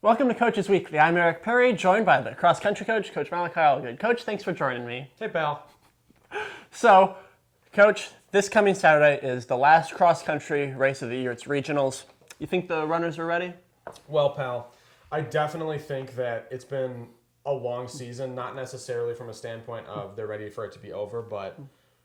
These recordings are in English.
Welcome to Coaches Weekly. I'm Eric Perry, joined by the cross-country coach, Coach Malachi Allgood. Coach, thanks for joining me. Hey, pal. So, Coach, this coming Saturday is the last cross-country race of the year. It's regionals. You think the runners are ready? Well, pal, I definitely think that it's been a long season, not necessarily from a standpoint of they're ready for it to be over, but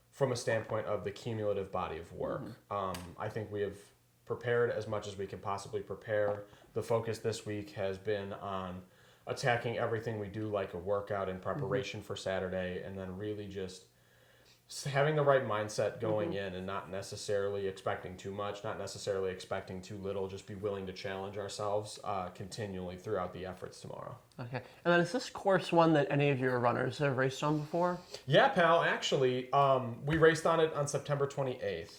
from a standpoint of the cumulative body of work. I think we have prepared as much as we can possibly prepare. The focus this week has been on attacking everything we do like a workout in preparation for Saturday, and then really just having the right mindset going in and not necessarily expecting too much, not necessarily expecting too little, just be willing to challenge ourselves continually throughout the efforts tomorrow. Okay. And then is this course one that any of your runners have raced on before? Yeah, pal. Actually, we raced on it on September 28th.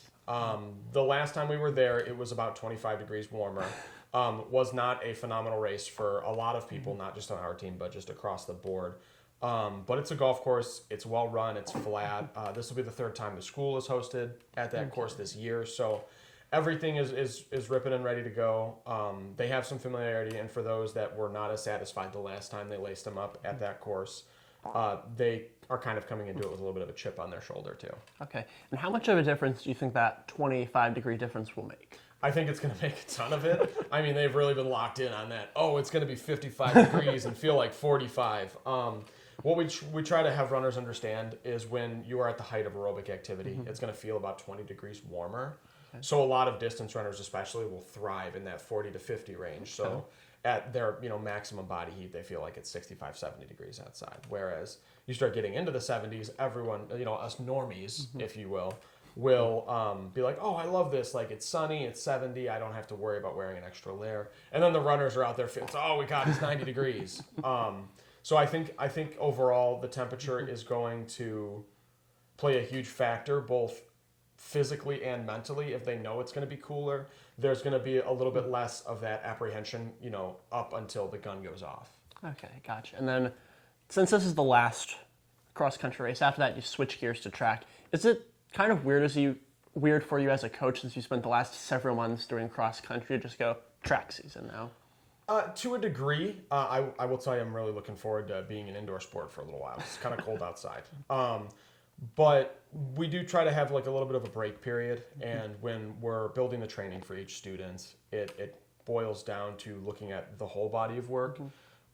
The last time we were there, it was about 25 degrees warmer. Was not a phenomenal race for a lot of people, not just on our team, but just across the board. But it's a golf course. It's well run. It's flat. This will be the third time the school is hosted at that course this year. So everything is ripping and ready to go. They have some familiarity, and for those that were not as satisfied the last time they laced them up at that course, they are kind of coming into it with a little bit of a chip on their shoulder too. Okay. And how much of a difference do you think that 25-degree difference will make? I think it's going to make a ton of it. I mean, they've really been locked in on that. Oh, it's going to be 55 degrees and feel like 45. What we try to have runners understand is when you are at the height of aerobic activity, it's going to feel about 20 degrees warmer. Okay. So a lot of distance runners especially will thrive in that 40 to 50 range. So at their maximum body heat, they feel like it's 65, 70 degrees outside. Whereas you start getting into the 70s, everyone, us normies, if you will be like, oh, I love this. Like, it's sunny, it's 70, I don't have to worry about wearing an extra layer. And then the runners are out there feeling, oh, we got it's 90 degrees. So I think overall the temperature is going to play a huge factor, both physically and mentally. If they know it's going to be cooler, there's going to be a little bit less of that apprehension, up until the gun goes off. Okay, gotcha. And then since this is the last cross-country race, after that you switch gears to track. Is it kind of weird for you as a coach, since you spent the last several months doing cross-country, to just go track season now? To a degree, I will tell you I'm really looking forward to being an indoor sport for a little while. It's kind of cold outside. But we do try to have like a little bit of a break period, and when we're building the training for each student, it boils down to looking at the whole body of work.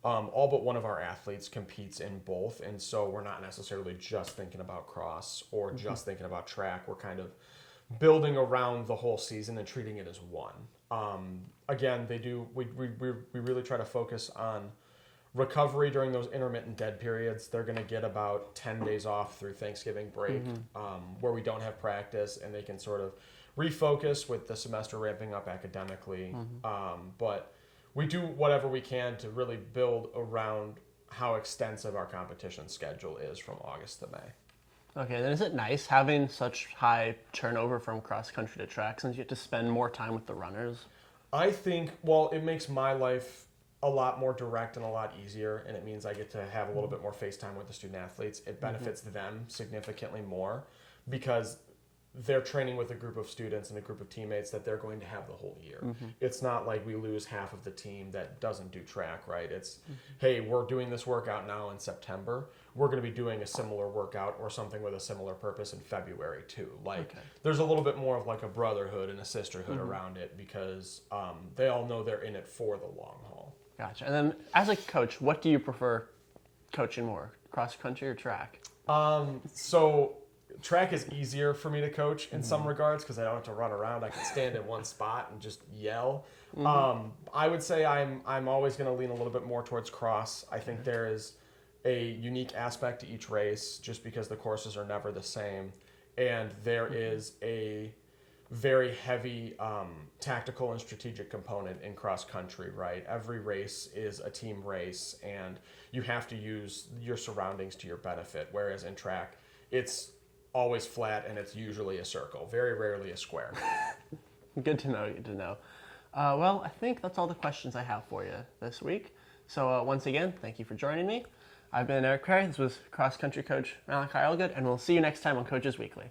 All but one of our athletes competes in both, and so we're not necessarily just thinking about cross or just thinking about track. We're kind of building around the whole season and treating it as one. Again, we really try to focus on recovery during those intermittent dead periods. They're going to get about 10 days off through Thanksgiving break, where we don't have practice, and they can sort of refocus with the semester ramping up academically. But we do whatever we can to really build around how extensive our competition schedule is from August to May. Okay, then is it nice having such high turnover from cross-country to track, since you have to spend more time with the runners? I think, well, it makes my life a lot more direct and a lot easier, and it means I get to have a little bit more face time with the student athletes. It benefits them significantly more because they're training with a group of students and a group of teammates that they're going to have the whole year. It's not like we lose half of the team that doesn't do track, right? It's, hey, we're doing this workout now in September. We're going to be doing a similar workout or something with a similar purpose in February too. Like, there's a little bit more of like a brotherhood and a sisterhood around it because they all know they're in it for the long haul. Gotcha. And then as a coach, what do you prefer coaching more, cross-country or track? So track is easier for me to coach in some regards because I don't have to run around. I can stand in one spot and just yell. I would say I'm always going to lean a little bit more towards cross. I think there is a unique aspect to each race just because the courses are never the same, and there is a very heavy tactical and strategic component in cross country, right? Every race is a team race, and you have to use your surroundings to your benefit, whereas in track, it's always flat and it's usually a circle, very rarely a square. Good to know, good to know. Well, I think that's all the questions I have for you this week. So once again, thank you for joining me. I've been Eric Perry. This was cross country coach Malachi Allgood, and we'll see you next time on Coaches Weekly.